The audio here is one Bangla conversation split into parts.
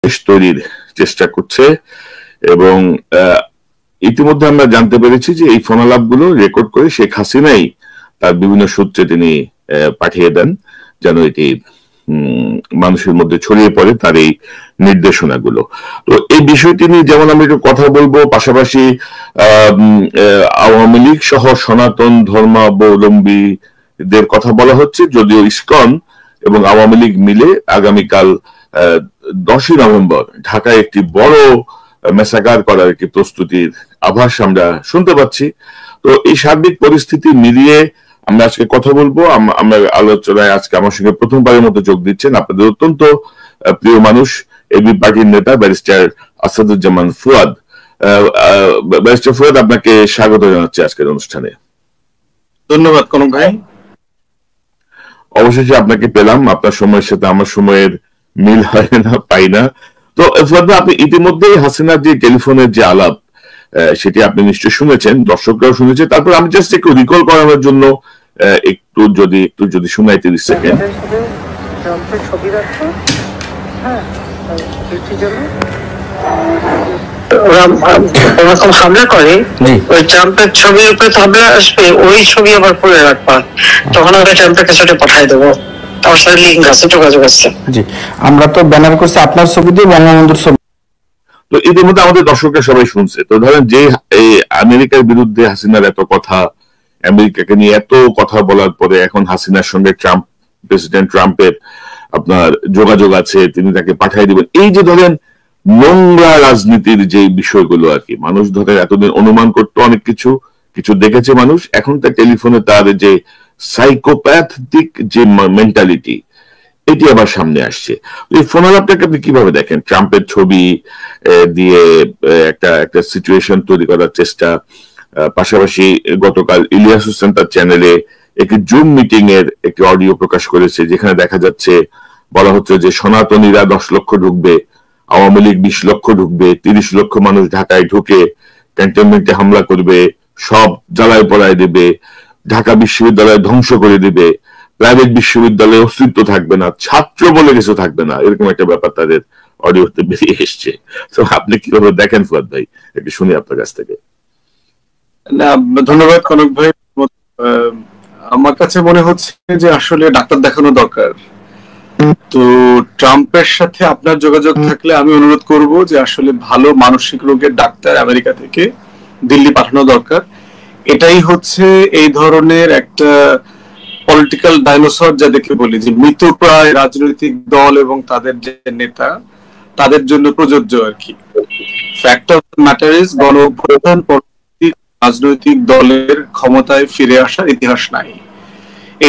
দেশ তৈরির চেষ্টা করছে এবং ইতিমধ্যে আমরা জানতে পেরেছি যে এই ফোনালাপগুলো রেকর্ড করে শেখ হাসিনাই তার বিভিন্ন সূত্রে তিনি পাঠিয়ে দেন যেন এটি মানুষের মধ্যে ছড়িয়ে পড়ে তার এই নির্দেশনাগুলো। তো এই বিষয়টি নিয়ে যেমন আমি একটু কথা বলবো, পাশাপাশি আওয়ামী লীগ সহ সনাতন ধর্মাবলম্বীদের কথা বলা হচ্ছে, যদিও ইসকন এবং আওয়ামী লীগ মিলে আগামীকাল 10ই নভেম্বর ঢাকায় একটি বড় মেসাকার করার একটি প্রস্তুতির আভাস আমরা শুনতে পাচ্ছি। তো এই সার্বিক পরিস্থিতি মিলিয়ে আমরা আজকে কথা বলবো। আমরা আলোচনায় আজকে আমার সঙ্গে প্রথমবারের মতো যোগ দিচ্ছেন আপনাদের অত্যন্ত প্রিয় মানুষ, এবি পার্টির নেতা ব্যারিস্টার আসাদুজ্জামান ফুয়াদ। ব্যারিস্টার ফুয়াদ, আপনাকে স্বাগত জানাচ্ছি আজকের অনুষ্ঠানে। ধন্যবাদ কনক ভাই। অবশেষে আপনাকে পেলাম, আপনার সময়ের সাথে আমার সময়ের মিল হয় না, পাই না। তো আপনি ইতিমধ্যেই হাসিনার যে টেলিফোনের যে আলাপ সেটি আপনি নিশ্চয়ই শুনেছেন, দর্শকরাও শুনেছে। তারপর আমি জাস্ট একটু রিকল করানোর জন্য একটু যদি শোনাই 30 সেকেন্ড। হামলা করে ওই ট্রাম্পের ছবির উপরে হামলা আসবে, ওই ছবি আবার পরে রাখবা, তখন আমরা ট্রাম্পের কাছে পাঠাই দেবো। আমার সাথে লিঙ্ক আছে, যোগাযোগ আছে। জি, আমরা তো ব্যানার করছি আপনার ছবি দিয়ে, বঙ্গবন্ধুর ছবি। তো ইতিমধ্যে আমাদের দর্শকরা সবাই শুনছে। তো ধরেন যে আমেরিকার বিরুদ্ধে হাসিনার এত কথা, আমেরিকাকে নিয়ে এত কথা বলার পরে এখন হাসিনার সঙ্গে প্রেসিডেন্ট ট্রাম্পের আপনার যোগাযোগ আছে, তিনি তাকে পাঠিয়ে দিবেন। এই যে ধরেন নোংরা রাজনীতির যে বিষয়গুলো আর কি, মানুষ ধরে এতদিন অনুমান করতো অনেক কিছু দেখেছে মানুষ, এখন তার টেলিফোনে তার যে সাইকোপ্যাথিক যে মেন্টালিটি, এটি আবার সামনে আসছে। এই ফোন আলাপটাকে আপনি কিভাবে দেখেন? ট্রাম্পের ছবি দিয়ে একটা সিচুয়েশন তৈরি করার চেষ্টা, পাশাপাশি গতকাল ইলিয়াস হোসেন তার চ্যানেলে একটি জুম মিটিং এর একটি অডিও প্রকাশ করেছে, যেখানে দেখা যাচ্ছে বলা হচ্ছে যে সনাতনীরা 10 লক্ষ ঢুকবে, আওয়ামী লীগ 20 লক্ষ ঢুকবে, 30 লক্ষ মানুষ ঢাকায় ঢুকে ক্যান্টনমেন্টে হামলা করবে, সব জ্বালায় পড়ায় দেবে, ঢাকা বিশ্ববিদ্যালয় ধ্বংস করে দিবে, প্রাইভেট বিশ্ববিদ্যালয়ে অস্তিত্ব থাকবে না, ছাত্র বলে কিছু থাকবে না, এরকম একটা ব্যাপার তাদের অডিওতে বেরিয়ে এসছে। তো আপনি কিভাবে দেখেন ফুয়াদ ভাই, একটু শুনি আপনার কাছ থেকে। ধন্যবাদ কনক ভাই। আমার কাছে মনে হচ্ছে যে আসলে ডাক্তার দেখানো দরকার। তো ট্রাম্পের সাথে আপনার যোগাযোগ থাকলে আমি অনুরোধ করব যে আসলে ভালো মানসিক রোগের ডাক্তার আমেরিকা থেকে দিল্লি পাঠানো দরকার। এটাই হচ্ছে এই ধরনের একটা পলিটিক্যাল ডাইনোসর যাদেরকে বলি, যে মৃতপ্রায় রাজনৈতিক দল এবং তাদের যে নেতা, তাদের জন্য প্রযোজ্য আর কি। ফ্যাক্ট অফ ম্যাটার ইজ, গণ অভ্যুত্থান পরবর্তী রাজনৈতিক দলের ক্ষমতায় ফিরে আসার ইতিহাস নাই।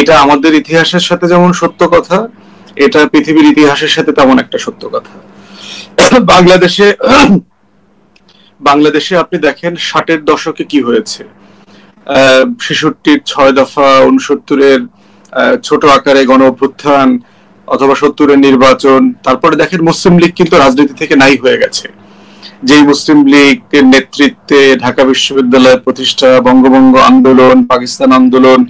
এটা আমাদের ইতিহাসের সাথে যেমন সত্য কথা, এটা পৃথিবীর ইতিহাসের সাথে তেমন একটা সত্য কথা। বাংলাদেশে আপনি দেখেন 60-এর দশকে কি হয়েছে, 66-র 6 দফা, 69-এর ছোট আকারে গণ অভ্যুত্থান, অথবা 70-এর নির্বাচন। তারপরে দেখেন মুসলিম লীগ কিন্তু রাজনীতি থেকে নাই হয়ে গেছে। যেই মুসলিম লীগের নেতৃত্বে ঢাকা বিশ্ববিদ্যালয় প্রতিষ্ঠা, বঙ্গভঙ্গ আন্দোলন, পাকিস্তান আন্দোলন,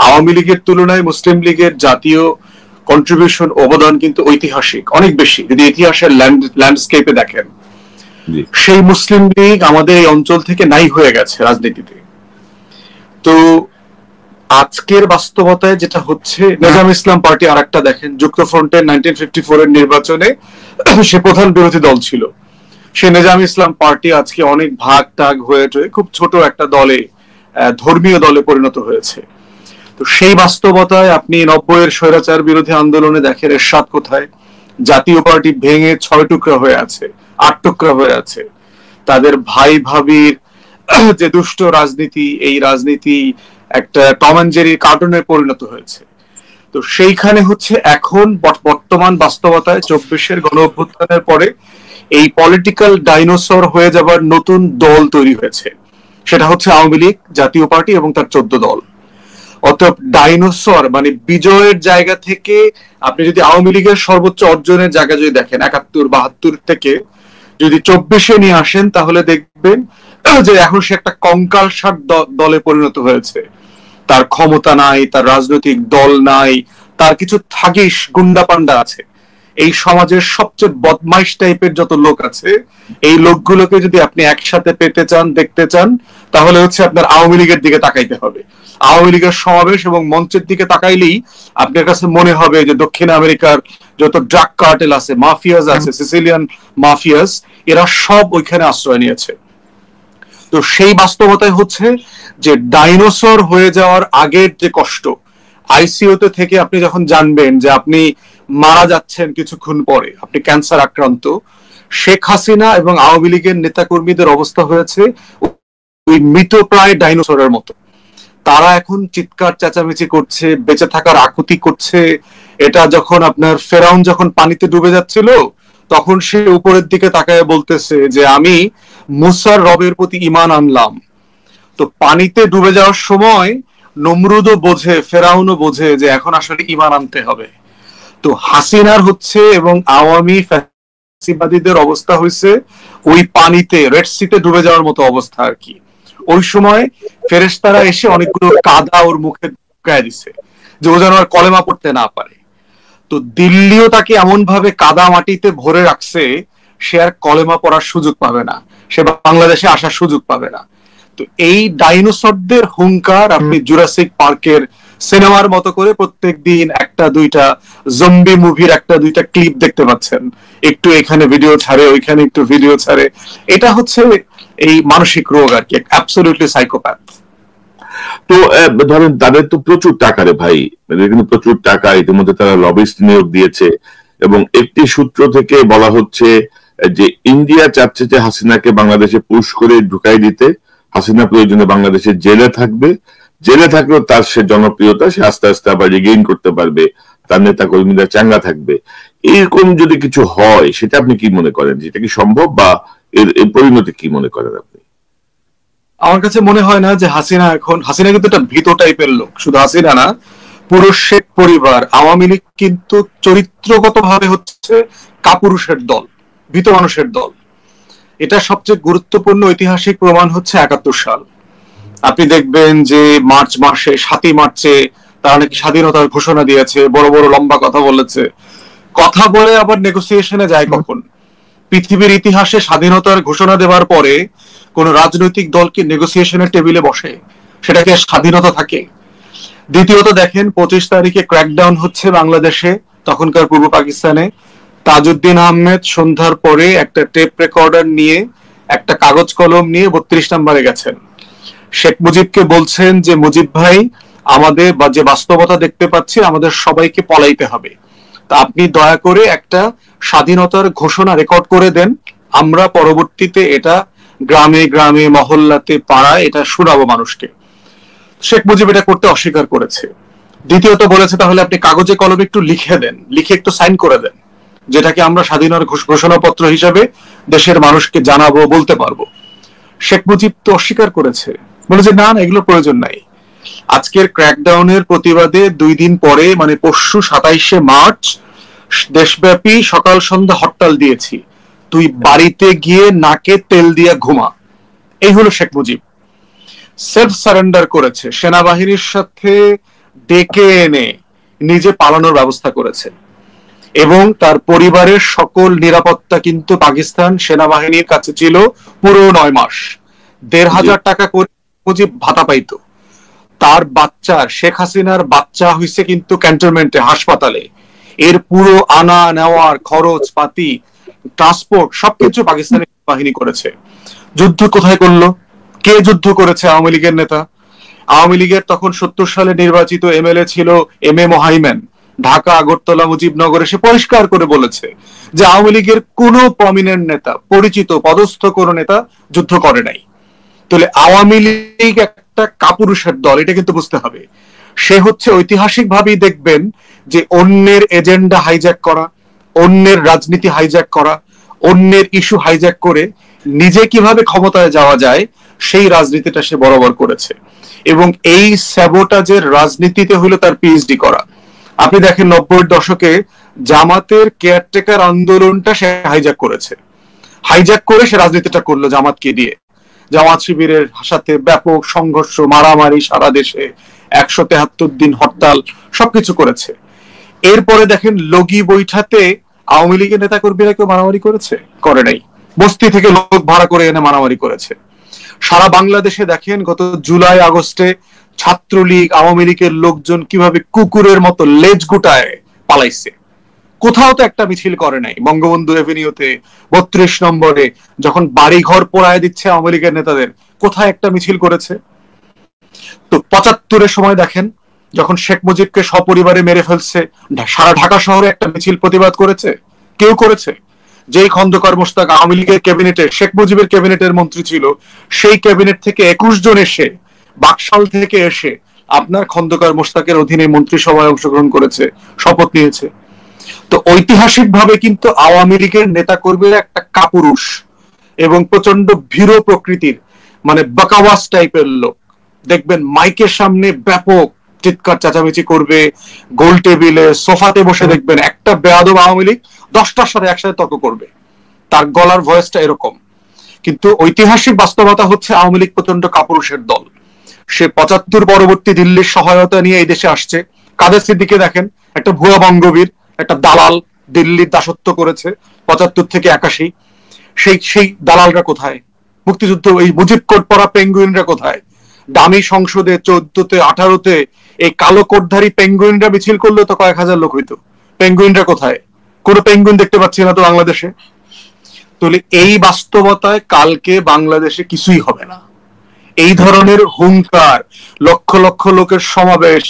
আওয়ামী লীগের তুলনায় মুসলিম লীগের জাতীয় কন্ট্রিবিউশন, অবদান কিন্তু ঐতিহাসিক, অনেক বেশি। যদি ইতিহাসের ল্যান্ডস্কেপে দেখেন, সেই মুসলিম লীগ আমাদের এই অঞ্চল থেকে নাই হয়ে গেছে রাজনীতিতে। তো আজকের বাস্তবতায় যেটা হচ্ছে, নিজাম ইসলাম পার্টি আর একটা দেখেন, যুক্তফ্রন্টের 1954-এর নির্বাচনে সে প্রধান বিরোধী দল ছিল। সে নিজাম ইসলাম পার্টি আজকে অনেক ভাগ টাগ হয়ে খুব ছোট একটা দলে, ধর্মীয় দলে পরিণত হয়েছে। তো সেই বাস্তবতায় আপনি 90-এর স্বৈরাচার বিরোধী আন্দোলনে দেখেন এরশাদ কোথায়, জাতীয় পার্টি ভেঙে 6 টুকরা হয়ে আছে, 8 টুকরা হয়ে আছে। তাদের ভাই ভাবির যে দুষ্ট রাজনীতি, এই রাজনীতি একটা টম এন্ড জেরি কার্টুনে পরিণত হয়েছে। তো সেইখানে হচ্ছে এখন বর্তমান বাস্তবতায় 24-এর গণ অভ্যুত্থানের পরে এই পলিটিক্যাল ডাইনোসর হয়ে যাবার নতুন দল তৈরি হয়েছে, সেটা হচ্ছে আওয়ামী লীগ, জাতীয় পার্টি এবং তার 14 দল। অতএব ডাইনোসর মানে বিজয়ের জায়গা থেকে আপনি যদি আওয়ামী লীগের সর্বোচ্চ অর্জনের জায়গা যদি দেখেন 71-72 থেকে যদি 24-এ নিয়ে আসেন, তাহলে দেখবেন যে এখন সে একটা কঙ্কালসার দলে পরিণত হয়েছে। তার ক্ষমতা নাই, তার রাজনৈতিক দল নাই, তার কিছু থাগিস গুন্ডা পান্ডা আছে। এই সমাজের সবচেয়ে বদমাইশ টাইপের যত লোক আছে, এই লোকগুলোকে যদি আপনি একসাথে পেতে চান, দেখতে চান, তাহলে হচ্ছে আপনার আওয়ামী লীগের দিকে তাকাইতে হবে। আওয়ামী লীগের সমাবেশ এবং মঞ্চের দিকে তাকাইলেই আপনার কাছে মনে হবে যে দক্ষিণ আমেরিকার যত ড্রাগ কার্টেল আছে, মাফিয়াস আছে, সিসিলিয়ান মাফিয়াস, এরা সব ওইখানে আশ্রয় নিয়েছে। তো সেই বাস্তবতায় হচ্ছে যে ডাইনোসর হয়ে যাওয়ার আগের যে কষ্ট, আইসিইউতে থেকে আপনি যখন জানবেন যে আপনি মারা যাচ্ছেন কিছুক্ষণ পরে, আপনি ক্যান্সার আক্রান্ত, শেখ হাসিনা এবং আওয়ামী লীগের নেতাকর্মীদের অবস্থা হয়েছে ওই মৃতপ্রায় ডাইনোসরের মতো। তারা এখন চিৎকার চেঁচামেচি করছে, বেঁচে থাকার আকুতি করছে। এটা যখন আপনার ফেরাউন যখন পানিতে ডুবে যাচ্ছিল, তখন সে উপরের দিকে তাকায় বলতেছে যে আমি মুসার রবের প্রতি ঈমান আনলাম। তো পানিতে ডুবে যাওয়ার সময় নমরুদও বোঝে, ফেরাউনও বোঝে যে এখন আসলে ঈমান আনতে হবে। তো হাসিনার হচ্ছে এবং আওয়ামী ফ্যাসিবাদীদের অবস্থা হয়েছে ওই পানিতে, রেড সিতে ডুবে যাওয়ার মতো অবস্থা আর কি। ওই সময় ফেরেশতারা এসে অনেকগুলো কাদা ওর মুখে ঢুকায় দিছে যে ও যেন আর কলেমা পড়তে না পারে। তো দিল্লিও তাকে এমন ভাবে কাদা মাটিতে ভরে রাখছে, সে আর কলেমা পড়ার সুযোগ পাবে না, সে বাংলাদেশে আসার সুযোগ পাবে না। তো এই ডাইনোসরদের হুঙ্কার আপনি জুরাসিক পার্কের সিনেমার মতো করে প্রত্যেক দিন একটা দুইটা জম্বি মুভির একটা দুইটা ক্লিপ দেখতে পাচ্ছেন, একটু এখানে ভিডিও ছাড়ে, ওইখানে একটু ভিডিও ছাড়ে। এটা হচ্ছে এই মানসিক রোগ আর কি, অ্যাবসলিউটলি সাইকোপ্যাথ। তো ধরেন তাদের তো প্রচুর টাকা রে ভাই, কিন্তু প্রচুর টাকা, ইতিমধ্যে তারা লবিস্ট নিয়োগ দিয়েছে এবং একটি সূত্র থেকে বলা হচ্ছে যে ইন্ডিয়া চাচ্ছে যে হাসিনাকে বাংলাদেশে পুশ করে ঢুকাই দিতে। হাসিনা প্রয়োজনে বাংলাদেশে জেলে থাকবে, জেলে থাকলেও তার সে জনপ্রিয়তা সে আস্তে আস্তে আবার রিগেইন করতে পারবে, তার নেতা কর্মীরা চাঙ্গা থাকবে। এরকম যদি কিছু হয় সেটা আপনি কি মনে করেন, যেটা কি সম্ভব, বা এর পরিণতি কি মনে করেন আপনি? আমার কাছে মনে হয় না যে হাসিনা কিন্তু একটা ভীত টাইপের লোক। শুধু হাসিনা না, পুরো শেখ পরিবার, আওয়ামী লীগ কিন্তু চরিত্রগত ভাবে হচ্ছে কাপুরুষের দল, ভীত মানুষের দল। এটা সবচেয়ে গুরুত্বপূর্ণ ঐতিহাসিক প্রমাণ হচ্ছে ৭১ সাল। আপনি দেখবেন যে মার্চ মাসে ৭ই মার্চে তারা নাকি স্বাধীনতার ঘোষণা দিয়েছে, বড় বড় লম্বা কথা বলেছে। কথা বলে আবার নেগোসিয়েশনে যায় কখন? পৃথিবীর ইতিহাসে স্বাধীনতার ঘোষণা দেওয়ার পরে কোন রাজনৈতিক দল কি নেগোসিয়েশনের টেবিলে বসে? সেটাকে স্বাধীনতা থাকে? দ্বিতীয়ত দেখেন ২৫ তারিখে ক্র্যাকডাউন হচ্ছে বাংলাদেশে, তখনকার পূর্ব পাকিস্তানে। তাজউদ্দিন আহমেদ সন্ধ্যার পরে একটা টেপ রেকর্ডার নিয়ে, একটা কাগজ কলম নিয়ে ৩২ নম্বরে গেছেন। শেখ মুজিবকে বলছেন যে মুজিব ভাই, আমাদের যে বাস্তবতা দেখতে পাচ্ছি, আমাদের সবাইকে পলাইতে হবে, তা আপনি দয়া করে একটা স্বাধীনতার ঘোষণা রেকর্ড করে দেন, আমরা পরবর্তীতে এটা গ্রামে গ্রামে, মহল্লাতে, পাড়ায় এটা শোনাবো মানুষকে। শেখ মুজিব এটা করতে অস্বীকার করেছে। দ্বিতীয়ত বলেছে তাহলে আপনি কাগজে কলমে একটু লিখে দেন, লিখে একটু সাইন করে দেন, যেটাকে আমরা স্বাধীনতার ঘোষণাপত্র হিসাবে দেশের মানুষকে জানাবো, বলতে পারবো। শেখ মুজিব তো অস্বীকার করেছে, বলেছে না না, এগুলো প্রয়োজন নাই। আজকের ক্র্যাকডাউনের প্রতিবাদে ২ দিন পরে, মানে পরশু ২৭শে মার্চ, দেশব্যাপী সকাল সন্ধ্যা হরতাল দিয়েছি, তুই বাড়িতে গিয়ে নাকে তেল দিয়ে ঘুমা। এই হলো শেখ মুজিব। সেলফ সারেন্ডার করেছে, সেনাবাহিনীর সাথে ডেকে এনে নিজে পালানোর ব্যবস্থা করেছে এবং তার পরিবারের সকল নিরাপত্তা কিন্তু পাকিস্তান সেনাবাহিনীর কাছে ছিল পুরো ৯ মাস। ১৫০০ টাকা করে মুজিব ভাতা পাইতো। তার বাচ্চার, শেখ হাসিনার বাচ্চা হইছে কিন্তু ক্যান্টনমেন্টে, হাসপাতালে। এর পুরো আনা নেওয়ার খরচ পাতি, ট্রান্সপোর্ট সবকিছু পাকিস্তানি বাহিনী করেছে। যুদ্ধ কোথায় করলো? কে যুদ্ধ করেছে? আওয়ামী লীগের নেতা। আওয়ামী লীগের তখন ৭০ সালে নির্বাচিত এমএলএ ছিল এম এ মোহাইমেন। ঢাকা, আগরতলা, মুজিবনগরে সে পরিষ্কার করে বলেছে যে আওয়ামী লীগের কোন প্রমিনেন্ট নেতা, পরিচিত পদস্থ কোন নেতা যুদ্ধ করে নাই। তাহলে আওয়ামী লীগ একটা কাপুরুষের দল, এটা কিন্তু বুঝতে হবে। সে হচ্ছে ঐতিহাসিক ভাবেই দেখবেন যে অন্যের এজেন্ডা হাইজ্যাক করা, অন্যের রাজনীতি হাইজ্যাক করা, অন্যের ইস্যু হাইজ্যাক করে নিজে কিভাবে ক্ষমতায় যাওয়া যায় সেই রাজনীতিটা সে বরাবর করেছে। এবং এই স্যাবোটাজের রাজনীতিতে হলো তার পিএইচডি করা। আপনি দেখেন ৯০-এর দশকে জামাতের কেয়ারটেকার আন্দোলনটা সে হাইজ্যাক করেছে, হাইজ্যাক করে সে রাজনীতিটা করলো জামাতকে দিয়ে। জামাত শিবিরের সাথে ব্যাপক সংঘর্ষ, মারামারি, সারা দেশে ১৭৩ দিন হরতাল, সবকিছু করেছে। এরপরে দেখেন লগি বৈঠাতে আওয়ামী লীগের নেতা কর্মীরা কেউ মারামারি করেছে? করে নাই। বস্তি থেকে লোক ভাড়া করে এনে মারামারি করেছে। সারা বাংলাদেশে দেখেন গত জুলাই আগস্টে ছাত্রলীগ আওয়ামী লীগের লোকজন কিভাবে কুকুরের মতো লেজ গুটায় পালাইছে। কোথাও তো একটা মিছিল করে নাই। বঙ্গবন্ধু এভিনিউতে 32 নম্বরে যখন বাড়ি ঘর পোড়ায় দিচ্ছে আওয়ামী লীগের নেতাদের, কোথায় একটা মিছিল করেছে? তো 75-এর সময় দেখেন যখন শেখ মুজিবকে সপরিবারে মেরে ফেলছে, সারা ঢাকা শহরে একটা মিছিল প্রতিবাদ করেছে? কেউ করেছে? যেই খন্দকার মোশতাক আওয়ামী লীগের ক্যাবিনেটে, শেখ মুজিবের ক্যাবিনেটের মন্ত্রী ছিল, সেই ক্যাবিনেট থেকে 21 জন এসে, বাকশাল থেকে এসে আপনার খন্দকার মোশতাকের অধীনে মন্ত্রিসভায় অংশগ্রহণ করেছে, শপথ নিয়েছে। তো ঐতিহাসিক ভাবে কিন্তু আওয়ামী লীগের নেতা কর্মীরা একটা কাপুরুষ এবং প্রচন্ড ভীরু প্রকৃতির, মানে বাকাওয়াস টাইপের লোক। দেখবেন মাইকের সামনে ব্যাপক চিৎকার চেঁচামেচি করবে, গোল টেবিলে সোফাতে বসে দেখবেন একটা বেয়াদব আওয়ামী লীগ 10টার সাথে একসাথে তর্ক করবে, তার গলার ভয়েসটা এরকম। কিন্তু ঐতিহাসিক বাস্তবতা হচ্ছে আওয়ামী লীগ প্রচন্ড কাপুরুষের দল। সে 75 পরবর্তী দিল্লির সহায়তা নিয়ে এই দেশে আসছে। কাদের সিদ্দিকে দেখেন, একটা ভুয়া বঙ্গবীর, একটা দালাল, দিল্লির দাসত্ব করেছে 75 থেকে 81। সেই দালালরা কোথায়? মুক্তিযুদ্ধ এই মুজিব কোট পরা পেঙ্গুইনরা কোথায়? দামি সংসদে 14তে 18তে এই কালো কোটধারী পেঙ্গুইনরা মিছিল করলে তো কয়েক হাজার লোক হইতো। পেঙ্গুইনরা কোথায়? কোনো পেঙ্গুইন দেখতে পাচ্ছি না তো বাংলাদেশে। তাহলে এই বাস্তবতায় কালকে বাংলাদেশে কিছুই হবে না। এই ধরনের হুঙ্কার, লক্ষ লক্ষ লোকের সমাবেশ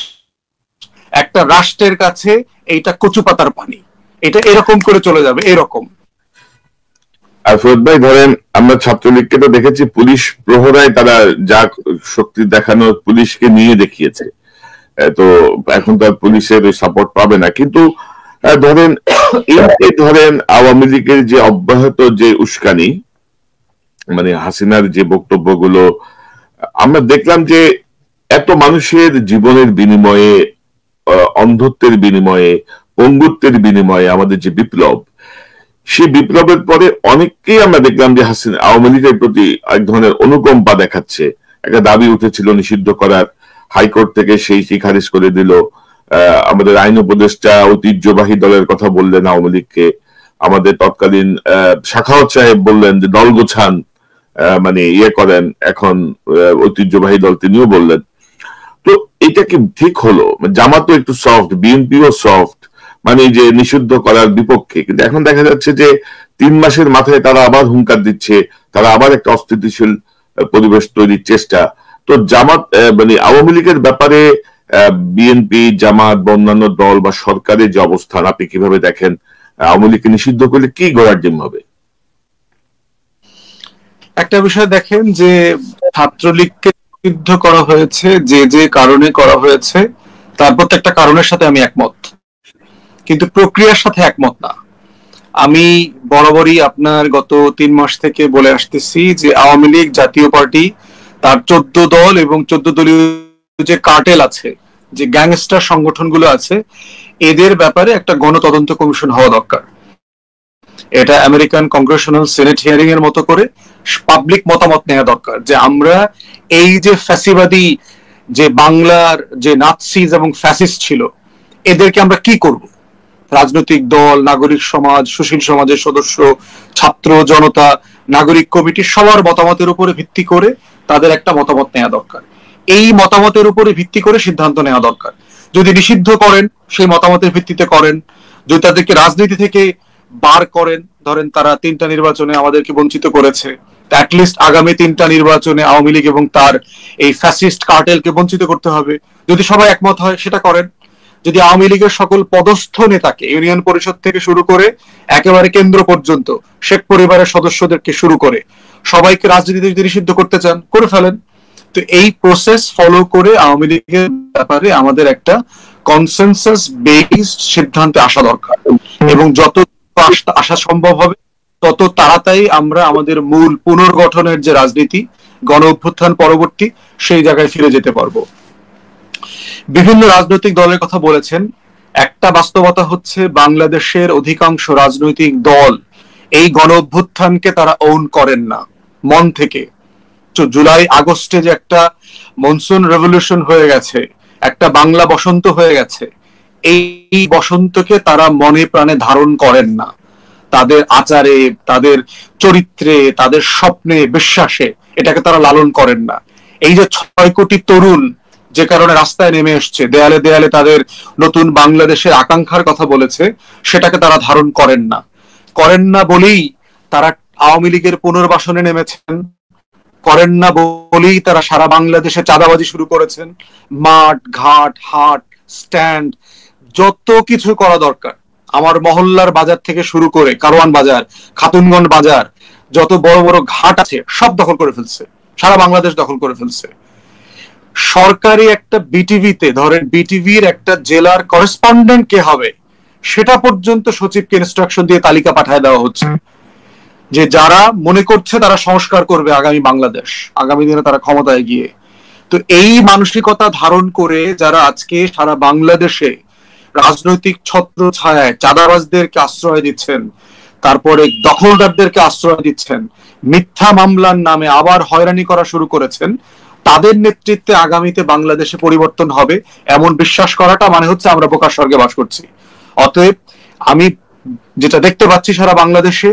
একটা রাষ্ট্রের কাছে এইটা কচু পাতার পানি। এটা এরকম করে চলে যাবে, এরকম। আর ফরিদ ভাই ধরেন আমরা ছাত্রলীগকে তো দেখেছি পুলিশ প্রহরায় তারা যা শক্তি দেখানো পুলিশকে নিয়ে দেখিয়েছে। তো এখন তো আর পুলিশের সাপোর্ট পাবে না। কিন্তু ধরেন এই ধরেন আওয়ামী লীগের যে অব্যাহত যে উস্কানি, মানে হাসিনার যে বক্তব্যগুলো আমরা দেখলাম যে এত মানুষের জীবনের বিনিময়ে, অন্ধত্বের বিনিময়ে, পঙ্গুত্বের বিনিময়ে আমাদের যে বিপ্লব, সেই বিপ্লবের পরে অনেককেই আমরা দেখলাম যে হাসিনা আওয়ামী লীগের প্রতি এক ধরনের অনুকম্পা দেখাচ্ছে। একটা দাবি উঠেছিল নিষিদ্ধ করার, হাইকোর্ট থেকে সেই খারিজ করে দিল। আমাদের আইন উপদেষ্টা ঐতিহ্যবাহী দলের কথা বললেন আওয়ামী লীগকে। আমাদের তৎকালীন শাখাওয়াত সাহেব বললেন যে দল গোছান, মানে ইয়ে করেন, এখন ঐতিহ্যবাহী দল তিনিও বললেন। তো এটা কি ঠিক হলো? জামাতও একটু সফট, বিএনপিও সফট, মানে যে নিষিদ্ধ করার বিপক্ষে। কিন্তু এখন দেখা যাচ্ছে যে 3 মাসের মাথায় তারা আবার হুঙ্কার দিচ্ছে, তারা আবার একটা অস্থিতিশীল পরিবেশ তৈরির চেষ্টা। তো জামাত মানে আওয়ামী লীগের ব্যাপারে বিএনপি, জামাত বা অন্যান্য দল বা সরকারের যে অবস্থান আপনি কিভাবে দেখেন? আওয়ামী লীগকে নিষিদ্ধ করলে কি গোড়ার ডিম হবে? একটা বিষয় দেখেন যে ছাত্রলীগকে নিষিদ্ধ করা হয়েছে যে যে কারণে করা হয়েছে, তার প্রত্যেকটা কারণের সাথে আমি একমত, কিন্তু প্রক্রিয়ার সাথে একমত না। আমি বরাবরই আপনার গত 3 মাস থেকে বলে আসতেছি যে আওয়ামী লীগ জাতীয় পার্টি, তার 14 দল এবং 14 দলীয় যে কার্টেল আছে, যে গ্যাংস্টার সংগঠনগুলো আছে, এদের ব্যাপারে একটা গণতদন্ত কমিশন হওয়া দরকার। এটা আমেরিকান কংগ্রেশনাল সেনেট হিয়ারিং এর মতো করে পাবলিক মতামত নেওয়া দরকার যে আমরা এই যে ফ্যাসিবাদী যে বাংলার যে নাৎসিজ এবং ফ্যাসিস্ট ছিল, এদেরকে আমরা কি করব। রাজনৈতিক দল, নাগরিক সমাজ, সুশীল সমাজের সদস্য, ছাত্র জনতা, নাগরিক কমিটি, সবার মতামতের উপরে ভিত্তি করে তাদের একটা মতামত নেওয়া দরকার। এই মতামতের উপরে ভিত্তি করে সিদ্ধান্ত নেওয়া দরকার। যদি নিষিদ্ধ করেন সেই মতামতের ভিত্তিতে করেন, যদি তাদেরকে রাজনীতি থেকে বার করেন, ধরেন তারা 3টা নির্বাচনে আমাদেরকে বঞ্চিত করেছে, অ্যাটলিস্ট আগামী 3টা নির্বাচনে আওয়ামী লীগ এবং তার এই ফ্যাসিস্ট কার্টেলকে বঞ্চিত করতে হবে। যদি সবাই একমত হয় সেটা করেন। যদি আওয়ামী লীগের সকল পদস্থ নেতাকে, ইউনিয়ন পরিষদ থেকে শুরু করে একেবারে কেন্দ্র পর্যন্ত, শেখ পরিবারের সদস্যদেরকে শুরু করে সবাইকে রাজনীতিতে যদি নিষিদ্ধ করতে চান করে ফেলেন। তো এই প্রসেস ফলো করে আওয়ামী লীগের ব্যাপারে আমাদের একটা কনসেনসাস বেসড সিদ্ধান্তে আসা দরকার, এবং যত আসা সম্ভব হবে তত তাড়াতাড়ি আমরা আমাদের মূল পুনর্গঠনের যে রাজনীতি, গণ অভ্যুত্থান পরবর্তী, সেই জায়গায় ফিরে যেতে পারবো। বিভিন্ন রাজনৈতিক দলের কথা বলেছেন। একটা বাস্তবতা হচ্ছে বাংলাদেশের অধিকাংশ রাজনৈতিক দল এই গণ অভ্যুত্থানকে তারা ওন করেন না মন থেকে। জুলাই আগস্টে যে একটা মনসুন রেভলিউশন হয়ে গেছে, একটা বাংলা বসন্ত হয়ে গেছে, এই বসন্তকে তারা মনে প্রাণে ধারণ করেন না। তাদের আচারে, তাদের চরিত্রে, তাদের স্বপ্নে, বিশ্বাসে এটাকে তারা লালন করেন না। এই যে 6 কোটি তরুণ যে কারণে রাস্তায় নেমে এসছে, দেয়ালে দেয়ালে তাদের নতুন বাংলাদেশের আকাঙ্ক্ষার কথা বলেছে, সেটাকে তারা ধারণ করেন না বলেই তারা আওয়ামী লীগের পুনর্বাসনে নেমেছেন, করেন না বলেই তারা সারা বাংলাদেশে চাঁদাবাজি শুরু করেছেন। মাঠ, ঘাট, হাট, স্ট্যান্ড, যত কিছু করা দরকার, আমার মহল্লার বাজার থেকে শুরু করে কারওয়ান বাজার, খাতুনগঞ্জ বাজার, যত বড় বড় ঘাট আছে সব দখল করে ফেলছে, সারা বাংলাদেশ দখল করে ফেলছে। সরকারি একটা বিটিভিতে, ধরেন বিটিভির একটা জেলার করেসপন্ডেন্ট কে হবে সেটা পর্যন্ত সচিবকে ইনস্ট্রাকশন দিয়ে তালিকা পাঠিয়ে দেওয়া হচ্ছে, যে যারা মনে করছে তারা সংস্কার করবে আগামী বাংলাদেশ, আগামী দিনে তারা ক্ষমতায় গিয়ে। তো এই মানসিকতা ধারণ করে যারা আজকে সারা বাংলাদেশে রাজনৈতিক ছত্র ছায়ায় চাঁদাবাজদেরকে আশ্রয় দিচ্ছেন, তারপরে দখলদারদেরকে আশ্রয় দিচ্ছেন, মিথ্যা মামলার নামে আবার হয়রানি করা শুরু করেছেন, তাদের নেতৃত্বে আগামীতে বাংলাদেশে পরিবর্তন হবে এমন বিশ্বাস করাটা মানে হচ্ছে আমরা বোকার স্বর্গে বাস করছি। অতএব আমি যেটা দেখতে পাচ্ছি সারা বাংলাদেশে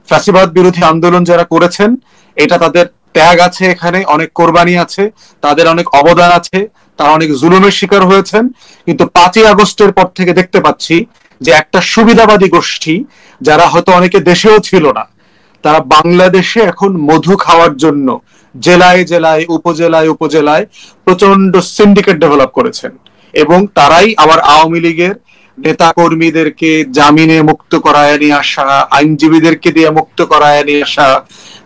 ফ্যাসিবাদ বিরোধী আন্দোলন যারা করেছেন, এটা তাদের ত্যাগ আছে, এখানে অনেক কোরবানি আছে, তাদের অনেক অবদান আছে, তারা অনেক জুলুমের শিকার হয়েছেন। কিন্তু 5ই আগস্টের পর থেকে দেখতে পাচ্ছি যে একটা সুবিধাবাদী গোষ্ঠী, যারা হয়তো অনেকে দেশেও ছিল না, তারা বাংলাদেশে এখন মধু খাওয়ার জন্য জেলায় জেলায়, উপজেলায় উপজেলায় প্রচন্ড সিন্ডিকেট ডেভেলপ করেছেন। এবং তারাই আবার আওয়ামী লীগের নেতা কর্মীদেরকে জামিনে মুক্ত করায় নিয়ে আসা, আইনজীবীদেরকে দিয়ে মুক্ত করায় নিয়ে আসা,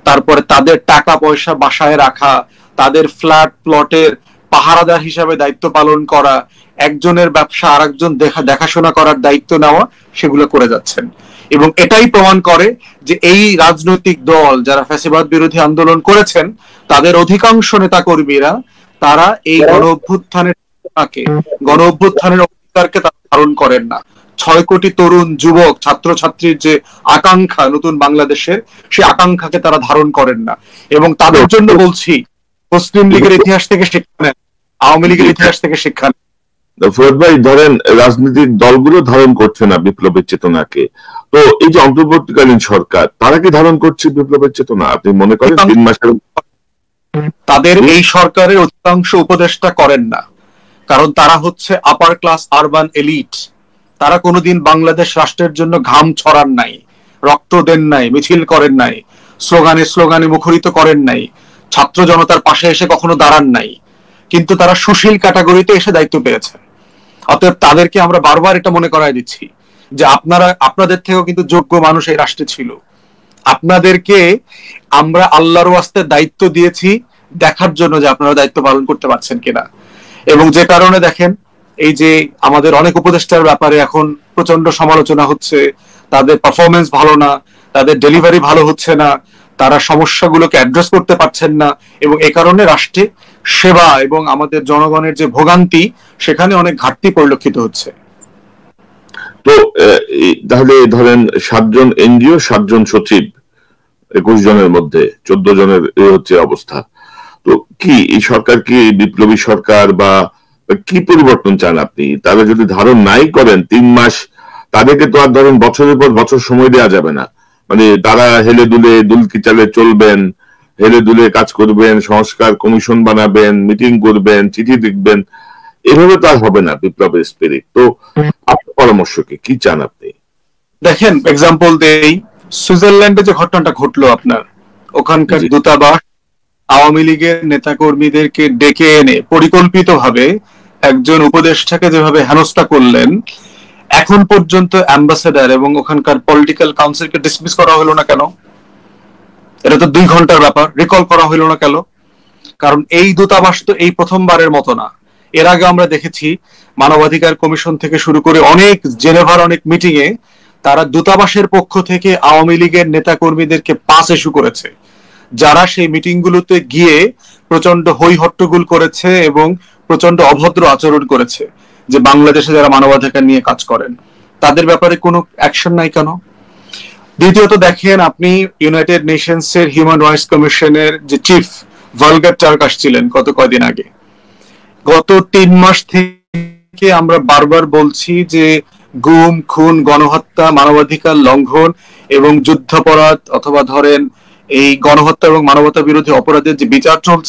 তারপরে তাদের টাকা পয়সা বাসায় রাখা, তাদের ফ্ল্যাট প্লটের পাহারাদার হিসাবে দায়িত্ব পালন করা, একজনের ব্যবসা আরেকজন দেখাশোনা করার দায়িত্ব নেওয়া, সেগুলো করে যাচ্ছেন। এবং এটাই প্রমাণ করে যে এই রাজনৈতিক দল যারা ফ্যাসিবাদ বিরোধী আন্দোলন করেছেন, তাদের অধিকাংশ নেতা কর্মীরা তারা এই গণ অভ্যুত্থানের অধিকারকে তারা ধারণ করেন না। 6 কোটি তরুণ যুবক ছাত্রছাত্রীর যে আকাঙ্ক্ষা নতুন বাংলাদেশের, সেই আকাঙ্ক্ষাকে তারা ধারণ করেন না। এবং তাদের জন্য বলছি, মুসলিম লীগের ইতিহাস থেকে শিক্ষা নেন, আওয়ামী লীগের ইতিহাস থেকে শিক্ষা নেন। ফরিদ ভাই, ধরেন রাজনৈতিক দলগুলো ধারণ করছে না বিপ্লবের চেতনাকে, তো এই যে অন্তর্বর্তীকালীন সরকার, তারা কি ধারণ করছে বিপ্লবের চেতনা? আপনি মনে করেন 3 মাসের তাদের এই সরকারের অধিকাংশ উপদেষ্টা করেন না, কারণ তারা হচ্ছে আপার ক্লাস আরবান এলিট। তারা কোনোদিন বাংলাদেশ রাষ্ট্রের জন্য ঘাম ছড়ান নাই, রক্ত দেন নাই, মিছিল করেন নাই, স্লোগানে মুখরিত করেন নাই, ছাত্র জনতার পাশে এসে কখনো দাঁড়ান নাই। কিন্তু তারা সুশীল ক্যাটাগরিতে এসে দায়িত্ব পেয়েছে। অতএব তাদেরকে আমরা বারবার এটা মনে করাই দিচ্ছি যে আপনাদের থেকেও কিন্তু যোগ্য মানুষ এই রাষ্ট্রে ছিল। আপনাদেরকে আমরা আল্লাহর ওয়াস্তে দায়িত্ব দিয়েছি দেখার জন্য যে আপনারা দায়িত্ব পালন করতে পারছেন কিনা। এবং যে কারণে দেখেন, এই যে আমাদের অনেক উপদেষ্টার ব্যাপারে এখন প্রচন্ড সমালোচনা হচ্ছে, তাদের পারফরমেন্স ভালো না, তাদের ডেলিভারি ভালো হচ্ছে না, তারা সমস্যাগুলোকে অ্যাড্রেস করতে পারছেন না, এবং এই কারণে রাষ্ট্রে সেবা এবং আমাদের জনগণের যে ভোগান্তি, সেখানে অনেক ঘাটতি পরিলক্ষিত হচ্ছে। তো তাহলে ধরেন 7 জন এনজিও, 7 জন সচিব, 21 জনের মধ্যে 14 জনের হচ্ছে অবস্থা। তো কি এই সরকার কি বিপ্লবী সরকার, বা কি পরিবর্তন চান আপনি? তারা যদি ধারণ নাই করেন 3 মাস, তাদেরকে তো আর ধরেন বছরের পর বছর সময় দেওয়া যাবে না। মানে তারা হেলে দুলে দুলকি চালে চলবেন, হেলে দুলে কাজ করবেন, সংস্কার কমিশন বানাবেন, মিটিং করবেন, চিঠি লিখবেন, এভাবে তো আর হবে না বিপ্লবের স্পিরিট। তো আপনার পরামর্শ কি চান আপনি? দেখেন, এক্সাম্পল দেই, সুইজারল্যান্ডে যে ঘটনাটা ঘটলো, আপনার ওখানকার দূতাবাস আওয়ামী লীগের নেতা কর্মীদেরকে ডেকে এনে পরিকল্পিতভাবে একজন উপদেষ্টাকে যেভাবে হেনস্থা করলেন, এখন পর্যন্ত অ্যাম্বাসেডার এবং ওখানকার পলিটিক্যাল কাউন্সিলকে ডিসমিস করা হলো না কেন? এটা তো 2 ঘন্টার ব্যাপার, রিকল করা হলো না কেন? কারণ এই দূতাবাস তো এই প্রথমবারের মতো না। এর আগে আমরা দেখেছি মানবাধিকার কমিশন থেকে শুরু করে অনেক জেনেভার অনেক মিটিং এ তারা দূতাবাসের পক্ষ থেকে আওয়ামী লীগের নেতা কর্মীদেরকে পাস ইস্যু করেছে, যারা সেই মিটিং গুলোতে গিয়ে প্রচন্ড হই হট্টগোল করেছে এবং প্রচন্ড অভদ্র আচরণ করেছে, যে বাংলাদেশে যারা মানবাধিকার নিয়ে কাজ করেন তাদের ব্যাপারে কোনো অ্যাকশন নাই কেন? দ্বিতীয়ত দেখেন, আপনি ইউনাইটেড নেশনস এর হিউম্যান রাইটস কমিশনের যে চিফ ভলগার টার্ক আসছিলেন গত কয়েকদিন আগে, গত 3 মাস থেকে থেকে আমরা বারবার বলছি যে গুম, খুন, গণহত্যা, মানবাধিকার লঙ্ঘন এবং যুদ্ধাপরাধ অথবা ধরেন এই গণহত্যা এবং মানবতা বিরোধী অপরাধের যে বিচার চলছে